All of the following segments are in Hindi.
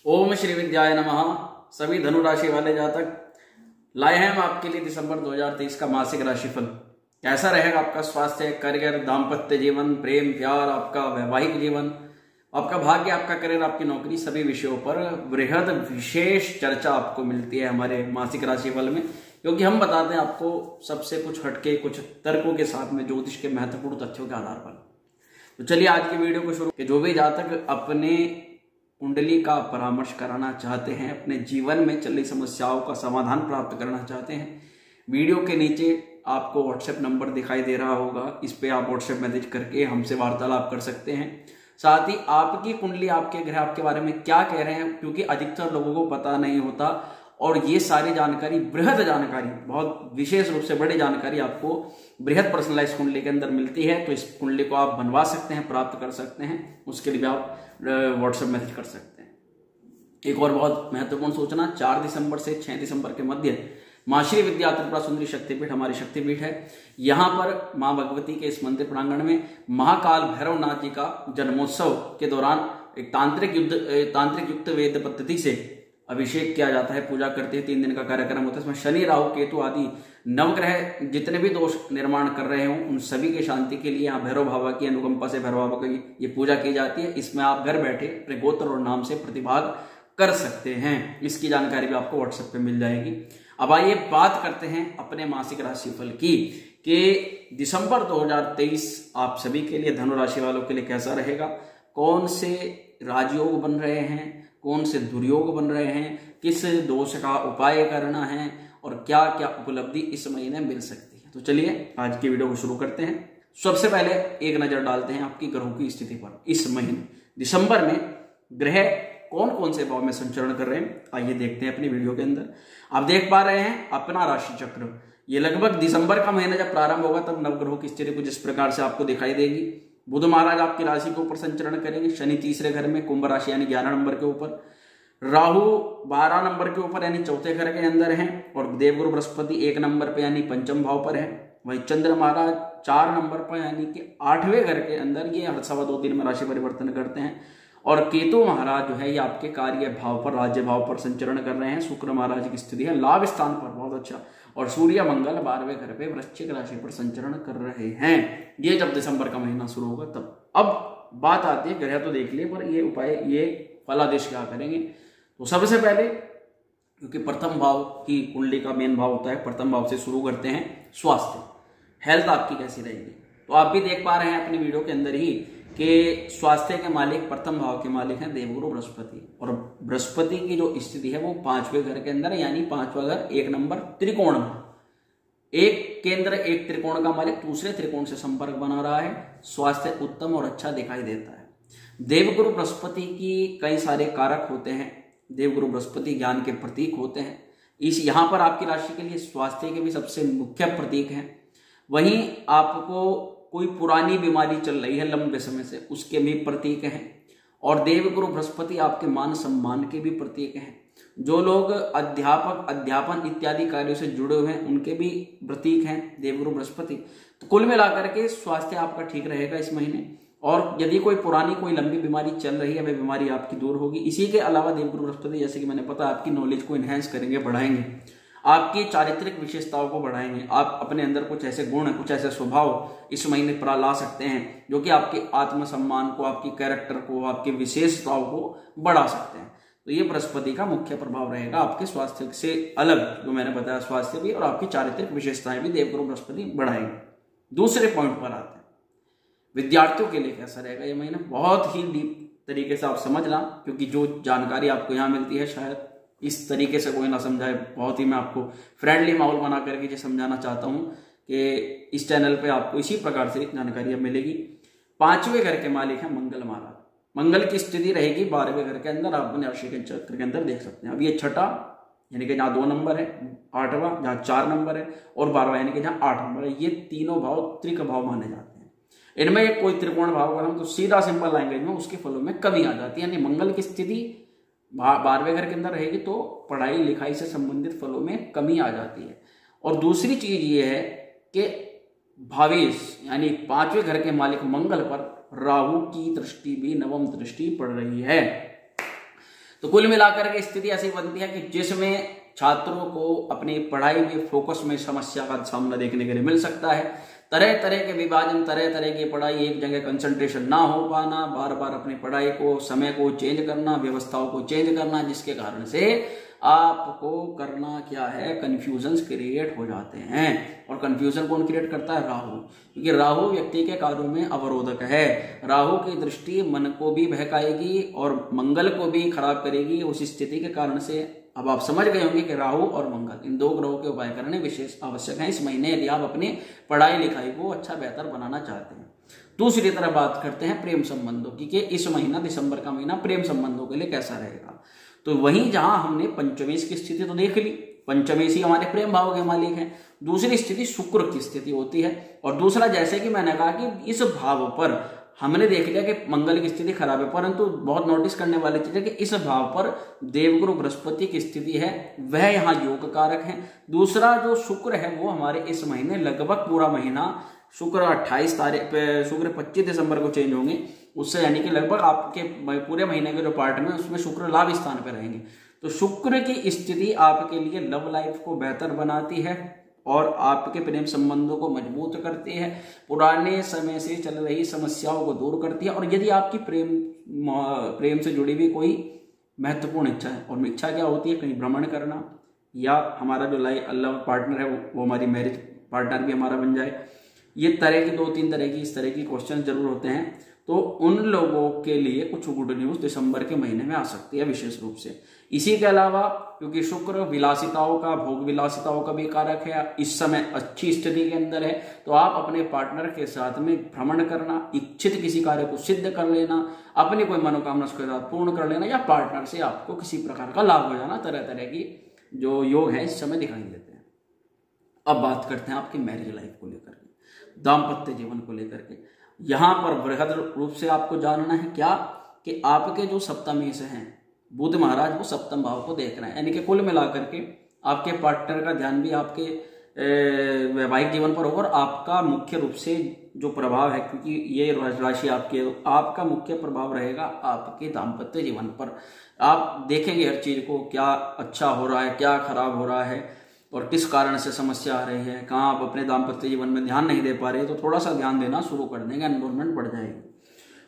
ओम श्री विद्याय नमः। सभी धनु राशि वाले जातक लाए हैं हम आपके लिए दिसंबर 2023 का मासिक राशिफल। कैसा रहेगा आपका स्वास्थ्य, करियर, दाम्पत्य जीवन, प्रेम प्यार, आपका वैवाहिक जीवन, आपका भाग्य, आपका करियर, आपकी नौकरी, सभी विषयों पर बृहद विशेष चर्चा आपको मिलती है हमारे मासिक राशिफल में, क्योंकि हम बताते हैं आपको सबसे कुछ हटके, कुछ तर्कों के साथ में ज्योतिष के महत्वपूर्ण तथ्यों के आधार पर। तो चलिए आज की वीडियो को शुरू। जो भी जातक अपने कुंडली का परामर्श कराना चाहते हैं, अपने जीवन में चल रही समस्याओं का समाधान प्राप्त करना चाहते हैं, वीडियो के नीचे आपको व्हाट्सएप नंबर दिखाई दे रहा होगा, इस पे आप व्हाट्सएप मैसेज करके हमसे वार्तालाप कर सकते हैं। साथ ही आपकी कुंडली, आपके ग्रह आपके बारे में क्या कह रहे हैं, क्योंकि अधिकतर लोगों को पता नहीं होता और ये सारी जानकारी, बृहद जानकारी, बहुत विशेष रूप से बड़ी जानकारी आपको बृहद पर्सनलाइज कुंडली के अंदर मिलती है। तो इस कुंडली को आप बनवा सकते हैं, प्राप्त कर सकते हैं, उसके लिए भी आप व्हाट्सएप मैसेज कर सकते हैं। एक और बहुत महत्वपूर्ण सूचना, 4 दिसंबर से 6 दिसंबर के मध्य मां श्री विद्या त्रिपुरा सुंदरी शक्तिपीठ हमारी शक्तिपीठ है। यहाँ पर मां भगवती के इस मंदिर प्रांगण में महाकाल भैरवनाथ जी का जन्मोत्सव के दौरान एक तांत्रिक युक्त वेद पद्धति से अभिषेक किया जाता है, पूजा करते हैं। 3 दिन का कार्यक्रम होता है। इसमें शनि, राहु, केतु आदि नवग्रह जितने भी दोष निर्माण कर रहे हों उन सभी के शांति के लिए यहाँ भैरव बाबा की अनुकंपा से भैरव बाबा की ये पूजा की जाती है। इसमें आप घर बैठे अपने गोत्र और नाम से प्रतिभाग कर सकते हैं। इसकी जानकारी भी आपको व्हाट्सएप पे मिल जाएगी। अब आइए बात करते हैं अपने मासिक राशिफल की कि दिसंबर 2023 आप सभी के लिए धनु राशि वालों के लिए कैसा रहेगा, कौन से राजयोग बन रहे हैं, कौन से दुर्योग बन रहे हैं, किस दोष का उपाय करना है और क्या क्या उपलब्धि इस महीने मिल सकती है। तो चलिए आज की वीडियो को शुरू करते हैं। सबसे पहले एक नजर डालते हैं आपकी ग्रहों की स्थिति पर। इस महीने दिसंबर में ग्रह कौन कौन से भाव में संचरण कर रहे हैं, आइए देखते हैं अपनी वीडियो के अंदर। आप देख पा रहे हैं अपना राशि चक्र। ये लगभग दिसंबर का महीना जब प्रारंभ होगा तब नवग्रहों की स्थिति कुछ इस प्रकार से आपको दिखाई देगी। बुध महाराज आपकी राशि के ऊपर संचरण करेंगे, शनि तीसरे घर में कुंभ राशि यानी 11 नंबर के ऊपर, राहु 12 नंबर के ऊपर यानी चौथे घर के अंदर है, और देवगुरु बृहस्पति 1 नंबर पर यानी पंचम भाव पर है। वही चंद्र महाराज 4 नंबर पर यानी कि 8वें घर के अंदर, ये हर सवा 2 दिन में राशि परिवर्तन करते हैं। और केतु महाराज जो है ये आपके कार्य भाव पर, राज्य भाव पर संचरण कर रहे हैं। शुक्र महाराज की स्थिति है लाभ स्थान पर, बहुत अच्छा। और सूर्य मंगल 12वें घर पे वृश्चिक राशि पर संचरण कर रहे हैं। ये जब दिसंबर का महीना शुरू होगा तब। अब बात आती है, ग्रह तो देख लिए, पर ये उपाय, ये फलादेश क्या करेंगे। तो सबसे पहले, क्योंकि प्रथम भाव की कुंडली का मेन भाव होता है, प्रथम भाव से शुरू करते हैं। स्वास्थ्य, हेल्थ आपकी कैसी रहेगी। तो आप भी देख पा रहे हैं अपनी वीडियो के अंदर ही कि स्वास्थ्य के मालिक, प्रथम भाव के मालिक हैं देवगुरु बृहस्पति, और बृहस्पति की जो स्थिति है वो 5वें घर के अंदर है, यानी 5वां घर 1 नंबर त्रिकोण में, एक केंद्र एक त्रिकोण का मालिक दूसरे त्रिकोण से संपर्क बना रहा है। स्वास्थ्य उत्तम और अच्छा दिखाई देता है। देवगुरु बृहस्पति की कई सारे कारक होते हैं। देवगुरु बृहस्पति ज्ञान के प्रतीक होते हैं। इस यहाँ पर आपकी राशि के लिए स्वास्थ्य के भी सबसे मुख्य प्रतीक हैं। वहीं आपको कोई पुरानी बीमारी चल रही है लंबे समय से, उसके भी प्रतीक हैं। और देवगुरु बृहस्पति आपके मान सम्मान के भी प्रतीक हैं। जो लोग अध्यापक, अध्यापन इत्यादि कार्यों से जुड़े हुए हैं उनके भी प्रतीक हैं देवगुरु बृहस्पति। तो कुल मिलाकर के स्वास्थ्य आपका ठीक रहेगा इस महीने। और यदि कोई पुरानी, कोई लंबी बीमारी चल रही है, वह बीमारी आपकी दूर होगी। इसी के अलावा देवगुरु बृहस्पति, जैसे कि मैंने पता, आपकी नॉलेज को इनहेंस करेंगे, बढ़ाएंगे, आपकी चारित्रिक विशेषताओं को बढ़ाएंगे। आप अपने अंदर कुछ ऐसे गुण, कुछ ऐसे स्वभाव इस महीने पर ला सकते हैं जो कि आपके आत्मसम्मान को, आपकी कैरेक्टर को, आपकी विशेषताओं को बढ़ा सकते हैं। तो ये बृहस्पति का मुख्य प्रभाव रहेगा आपके स्वास्थ्य से अलग, जो मैंने बताया, स्वास्थ्य भी और आपकी चारित्रिक विशेषताएं भी देवगुरु बृहस्पति बढ़ाएंगे। दूसरे पॉइंट पर आते हैं, विद्यार्थियों के लिए कैसा रहेगा ये महीना। बहुत ही डीप तरीके से आप समझना, क्योंकि जो जानकारी आपको यहाँ मिलती है शायद इस तरीके से कोई ना समझाए। बहुत ही मैं आपको फ्रेंडली माहौल बना करके ये समझाना चाहता हूँ कि इस चैनल पे आपको इसी प्रकार से जानकारी अब मिलेगी। 5वें घर के मालिक है मंगल महाराज। मंगल की स्थिति रहेगी 12वें घर के अंदर, आप अपने राशि के चक्र के अंदर देख सकते हैं। अब ये छठा, यानी कि जहाँ 2 नंबर है, 8वां जहाँ 4 नंबर है, और 12वां यानी कि जहाँ 8 नंबर है, ये तीनों भाव त्रिक भाव माने जाते हैं। इनमें एक कोई त्रिकोण भाव अगर हम तो सीधा सिंपल लैंग्वेज में उसके फलों में कमी आ जाती है। यानी मंगल की स्थिति 12वें घर के अंदर रहेगी तो पढ़ाई लिखाई से संबंधित फलों में कमी आ जाती है। और दूसरी चीज ये है कि भावेश यानी 5वें घर के मालिक मंगल पर राहु की दृष्टि भी, नवम दृष्टि पड़ रही है। तो कुल मिलाकर के स्थिति ऐसी बनती है कि जिसमें छात्रों को अपनी पढ़ाई में फोकस में समस्या का सामना देखने के लिए मिल सकता है। तरह तरह के विभाजन, तरह तरह की पढ़ाई, एक जगह कंसंट्रेशन ना हो पाना, बार बार अपनी पढ़ाई को, समय को चेंज करना, व्यवस्थाओं को चेंज करना, जिसके कारण से आपको करना क्या है, कंफ्यूजन क्रिएट हो जाते हैं। और कंफ्यूजन कौन क्रिएट करता है? राहु, क्योंकि राहु व्यक्ति के कार्यों में अवरोधक है। राहु की दृष्टि मन को भी बहकाएगी और मंगल को भी खराब करेगी। उस स्थिति के कारण से अब आप समझ गए होंगे कि राहु और मंगल, इन दो ग्रहों के उपाय करने विशेष आवश्यक है इस महीने, यदि आप अपनी पढ़ाई लिखाई को अच्छा बेहतर बनाना चाहते हैं। दूसरी तरफ बात करते हैं प्रेम संबंधों की, कि इस महीना, दिसंबर का महीना प्रेम संबंधों के लिए कैसा रहेगा। तो वहीं जहां हमने पंचमेश की स्थिति तो देख ली, पंचमेश ही हमारे प्रेम भाव के मालिक हैं। दूसरी स्थिति शुक्र की स्थिति होती है। और दूसरा, जैसे कि मैंने कहा कि इस भाव पर हमने देख लिया कि मंगल की स्थिति खराब है, परंतु बहुत नोटिस करने वाली चीज है कि इस भाव पर देवगुरु बृहस्पति की स्थिति है, वह यहाँ योग कारक है। दूसरा जो शुक्र है वो हमारे इस महीने लगभग पूरा महीना, शुक्र 28 तारीख पे, शुक्र 25 दिसंबर को चेंज होंगे, उससे यानी कि लगभग आपके पूरे महीने के जो पार्ट में उसमें शुक्र लाभ स्थान पर रहेंगे। तो शुक्र की स्थिति आपके लिए लव लाइफ को बेहतर बनाती है और आपके प्रेम संबंधों को मजबूत करती है, पुराने समय से चल रही समस्याओं को दूर करती है। और यदि आपकी प्रेम से जुड़ी हुई कोई महत्वपूर्ण इच्छा है, और इच्छा क्या होती है, कहीं भ्रमण करना, या हमारा जो लव पार्टनर है वो हमारी मैरिज पार्टनर भी हमारा बन जाए, ये तरह की 2-3 तरह की इस तरह की क्वेश्चन जरूर होते हैं। तो उन लोगों के लिए कुछ गुड न्यूज दिसंबर के महीने में आ सकती है विशेष रूप से। इसी के अलावा क्योंकि शुक्र विलासिताओं का, भोग विलासिताओं का भी कारक है, इस समय अच्छी स्थिति के अंदर है, तो आप अपने पार्टनर के साथ में भ्रमण करना, इच्छित किसी कार्य को सिद्ध कर लेना, अपनी कोई मनोकामना उसके साथ पूर्ण कर लेना, या पार्टनर से आपको किसी प्रकार का लाभ हो जाना, तरह तरह की जो योग है इस समय दिखाई देते हैं। अब बात करते हैं आपकी मैरिज लाइफ को लेकर के, दाम्पत्य जीवन को लेकर के। यहां पर बृहद रूप से आपको जानना है क्या, कि आपके जो सप्तमेश हैं बुध महाराज, वो सप्तम भाव को देख रहे हैं, यानी कि कुल मिलाकर के आपके पार्टनर का ध्यान भी आपके वैवाहिक जीवन पर होगा। और आपका मुख्य रूप से जो प्रभाव है, क्योंकि ये राशि आपकी है, आपका मुख्य प्रभाव रहेगा आपके दाम्पत्य जीवन पर। आप देखेंगे हर चीज को, क्या अच्छा हो रहा है, क्या खराब हो रहा है, और किस कारण से समस्या आ रही है, कहाँ आप अपने दाम्पत्य जीवन में ध्यान नहीं दे पा रहे, तो थोड़ा सा ध्यान देना शुरू कर देंगे, एनरोलमेंट बढ़ जाएगी।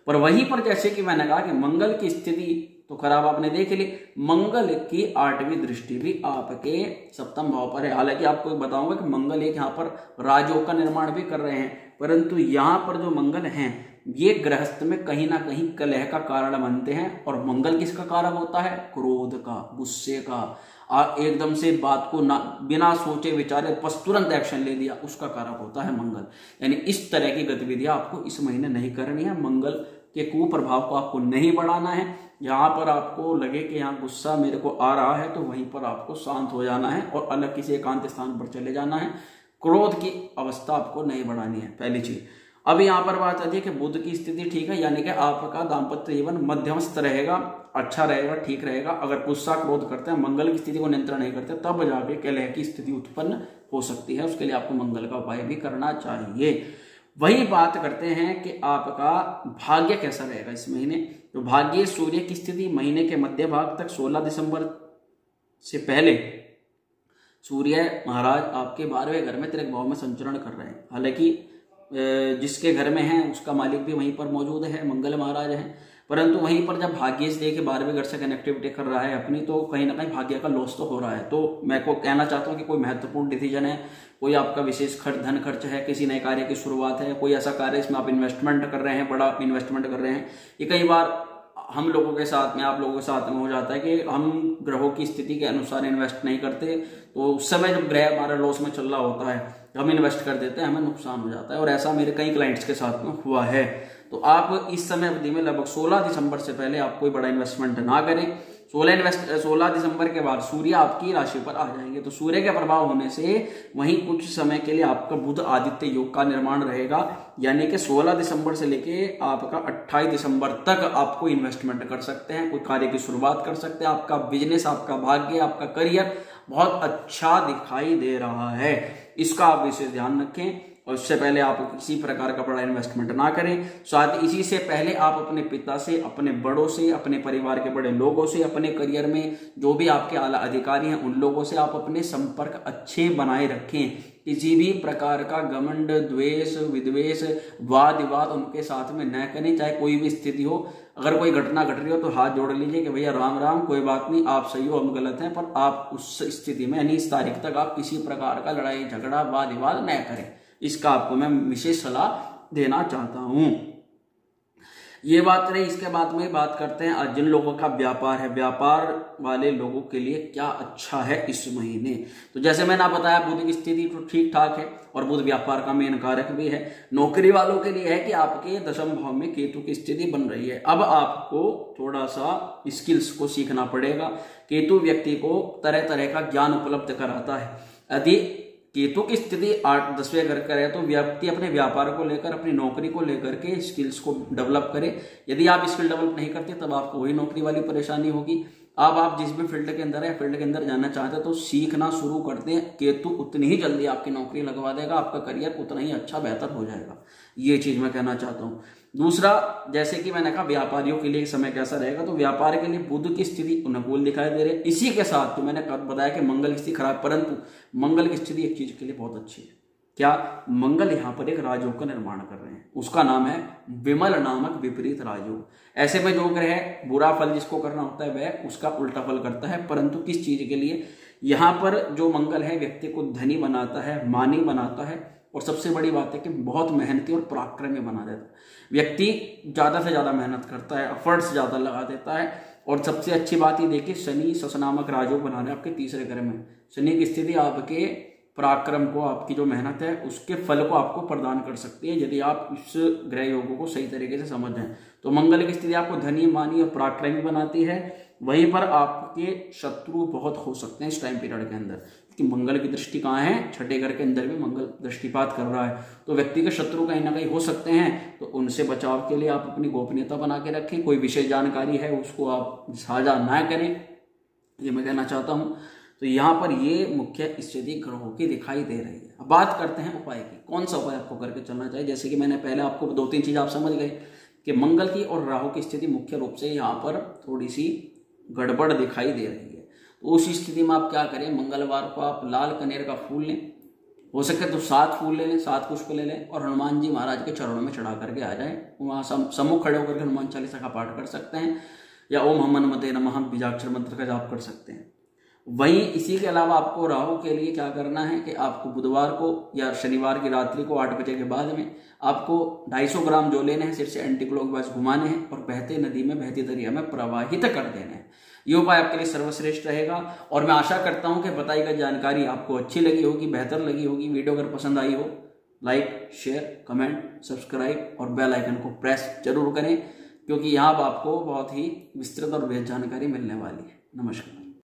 पर वहीं पर जैसे कि मैंने कहा कि मंगल की स्थिति तो खराब आपने देख ली, मंगल की 8वीं दृष्टि भी आपके सप्तम भाव पर है। हालांकि आपको बताऊंगा कि मंगल एक यहाँ पर राजयोग का निर्माण भी कर रहे हैं, परंतु यहाँ पर जो मंगल हैं ये गृहस्थ में कहीं ना कहीं कलह का कारण बनते हैं। और मंगल किसका कारक होता है? क्रोध का, गुस्से का, एकदम से बात को ना बिना सोचे विचारे बस तुरंत एक्शन ले दिया, उसका कारक होता है मंगल। यानी इस तरह की गतिविधियां आपको इस महीने नहीं करनी है। मंगल के कुप्रभाव को आपको नहीं बढ़ाना है। यहाँ पर आपको लगे कि यहाँ गुस्सा मेरे को आ रहा है, तो वहीं पर आपको शांत हो जाना है और अलग किसी एकांत स्थान पर चले जाना है। क्रोध की अवस्था आपको नहीं बढ़ानी है, पहली चीज। अब यहाँ पर बात आती है कि बुध की स्थिति ठीक है, यानी कि आपका दाम्पत्य जीवन मध्यमस्थ रहेगा, अच्छा रहेगा, ठीक रहेगा। अगर गुस्सा क्रोध करते हैं, मंगल की स्थिति को नियंत्रण नहीं करते, तब जाके कलह की स्थिति उत्पन्न हो सकती है। उसके लिए आपको मंगल का उपाय भी करना चाहिए। वही बात करते हैं कि आपका भाग्य कैसा रहेगा इस महीने। तो भाग्य सूर्य की स्थिति महीने के मध्य भाग तक 16 दिसंबर से पहले सूर्य महाराज आपके 12वें घर में तिरक भाव में संचरण कर रहे हैं। हालांकि जिसके घर में है उसका मालिक भी वहीं पर मौजूद है, मंगल महाराज हैं, परंतु वहीं पर जब भाग्य से देखे 12वें घर से कनेक्टिविटी कर रहा है अपनी, तो कहीं ना कहीं भाग्य का लॉस तो हो रहा है। तो मैं को कहना चाहता हूं कि कोई महत्वपूर्ण डिसीजन है, कोई आपका विशेष धन खर्च है, किसी नए कार्य की शुरुआत है, कोई ऐसा कार्य इसमें आप इन्वेस्टमेंट कर रहे हैं, बड़ा इन्वेस्टमेंट कर रहे हैं। ये कई बार हम लोगों के साथ में, आप लोगों के साथ में हो जाता है कि हम ग्रहों की स्थिति के अनुसार इन्वेस्ट नहीं करते, तो उस समय जब ग्रह हमारा लॉस में चल रहा होता है, हम इन्वेस्ट कर देते हैं, हमें नुकसान हो जाता है। और ऐसा मेरे कई क्लाइंट्स के साथ में हुआ है। तो आप इस समय अवधि में लगभग 16 दिसंबर से पहले आप कोई बड़ा इन्वेस्टमेंट ना करें। 16 दिसंबर के बाद सूर्य आपकी राशि पर आ जाएंगे, तो सूर्य के प्रभाव होने से वहीं कुछ समय के लिए आपका बुध आदित्य योग का निर्माण रहेगा। यानी कि 16 दिसंबर से लेके आपका 28 दिसंबर तक आपको इन्वेस्टमेंट कर सकते हैं, कोई कार्य की शुरुआत कर सकते हैं। आपका बिजनेस, आपका भाग्य, आपका करियर बहुत अच्छा दिखाई दे रहा है, इसका आप विशेष ध्यान रखें। और उससे पहले आप किसी प्रकार का बड़ा इन्वेस्टमेंट ना करें। साथ इसी से पहले आप अपने पिता से, अपने बड़ों से, अपने परिवार के बड़े लोगों से, अपने करियर में जो भी आपके आला अधिकारी हैं उन लोगों से आप अपने संपर्क अच्छे बनाए रखें। किसी भी प्रकार का घमंड, द्वेष, विद्वेष, वाद विवाद उनके साथ में न करें, चाहे कोई भी स्थिति हो। अगर कोई घटना घट रही हो तो हाथ जोड़ लीजिए कि भैया राम राम, कोई बात नहीं, आप सही हो हम गलत हैं, पर आप उस स्थिति में यानी इस तारीख तक आप किसी प्रकार का लड़ाई झगड़ा वाद विवाद न करें। इसका आपको मैं विशेष सलाह देना चाहता हूं। ये बात रही। इसके बाद में बात करते हैं आज जिन लोगों का व्यापार है, व्यापार वाले लोगों के लिए क्या अच्छा है इस महीने। तो जैसे मैंने बताया बुध की स्थिति तो ठीक ठाक है और बुध व्यापार का मेन कारक भी है। नौकरी वालों के लिए है कि आपके दशम भाव में केतु की स्थिति बन रही है। अब आपको थोड़ा सा स्किल्स को सीखना पड़ेगा। केतु व्यक्ति को तरह तरह का ज्ञान उपलब्ध कराता है। यदि केतु की स्थिति 8-10वें घर का है तो व्यक्ति अपने व्यापार को लेकर, अपनी नौकरी को लेकर के स्किल्स को डेवलप करे। यदि आप स्किल डेवलप नहीं करते तब आपको वही नौकरी वाली परेशानी होगी। अब आप जिस भी फील्ड के अंदर है, फील्ड के अंदर जाना चाहते हैं तो सीखना शुरू कर दें। केतु उतनी ही जल्दी आपकी नौकरी लगवा देगा, आपका करियर उतना ही अच्छा बेहतर हो जाएगा। ये चीज मैं कहना चाहता हूँ। दूसरा, जैसे कि मैंने कहा व्यापारियों के लिए समय कैसा रहेगा, तो व्यापार के लिए बुध की स्थिति अनुकूल दिखाई दे रही है। इसी के साथ तो मैंने बताया कि मंगल की स्थिति खराब, परंतु मंगल की स्थिति एक चीज के लिए बहुत अच्छी है। क्या? मंगल यहाँ पर एक राजयोग का निर्माण कर रहे हैं, उसका नाम है विमल नामक विपरीत राजयोग। ऐसे में जो ग्रह बुरा फल जिसको करना होता है वह उसका उल्टा फल करता है, परंतु किस चीज के लिए? यहाँ पर जो मंगल है व्यक्ति को धनी बनाता है, मानी बनाता है, और सबसे बड़ी बात है कि बहुत मेहनती और पराक्रमी बना देता है। व्यक्ति ज्यादा से ज्यादा मेहनत करता है, एफर्ट्स ज्यादा लगा देता है। और सबसे अच्छी बात ये देखिए, शनि सस नामक राजयोग बना रहे हैं आपके तीसरे घर में। शनि की स्थिति आपके पराक्रम को, आपकी जो मेहनत है उसके फल को आपको प्रदान कर सकती है यदि आप इस ग्रह योगों को सही तरीके से समझ जाएं। तो मंगल की स्थिति आपको धनी, मानी और पराक्रमी बनाती है। वहीं पर आपके शत्रु बहुत हो सकते हैं इस टाइम पीरियड के अंदर, कि मंगल की दृष्टि कहाँ है? छठे घर के अंदर भी मंगल दृष्टिपात कर रहा है, तो व्यक्ति के शत्रु कहीं ना कहीं हो सकते हैं। तो उनसे बचाव के लिए आप अपनी गोपनीयता बना के रखें। कोई विशेष जानकारी है उसको आप साझा ना करें, ये मैं कहना चाहता हूँ। तो यहाँ पर ये मुख्य स्थिति ग्रहों की दिखाई दे रही है। अब बात करते हैं उपाय की, कौन सा उपाय आपको करके चलना चाहिए। जैसे कि मैंने पहले आपको 2-3 चीज आप समझ गए कि मंगल की और राहु की स्थिति मुख्य रूप से यहाँ पर थोड़ी सी गड़बड़ दिखाई दे रही है। तो उस स्थिति में आप क्या करें, मंगलवार को आप लाल कनेर का फूल लें, हो सके तो 7 फूल ले लें, 7 पुष्प ले लें, और हनुमान जी महाराज के चरणों में चढ़ा करके आ जाएं। वहाँ सम्मुख खड़े होकर हनुमान चालीसा का पाठ कर सकते हैं, या ओम हनुमते नमः बीजाक्षर मंत्र का जाप कर सकते हैं। वहीं इसी के अलावा आपको राहु के लिए क्या करना है कि आपको बुधवार को या शनिवार की रात्रि को 8 बजे के बाद में आपको 250 ग्राम जो लेने हैं सिर से एंटी क्लॉकवाइज घुमाने हैं और बहते नदी में, बहती दरिया में प्रवाहित कर देने हैं। ये उपाय आपके लिए सर्वश्रेष्ठ रहेगा। और मैं आशा करता हूं कि बताई गई जानकारी आपको अच्छी लगी होगी, बेहतर लगी होगी। वीडियो अगर पसंद आई हो लाइक, शेयर, कमेंट, सब्सक्राइब और बेल आइकन को प्रेस जरूर करें, क्योंकि यहाँ आपको बहुत ही विस्तृत और बेहद जानकारी मिलने वाली है। नमस्कार।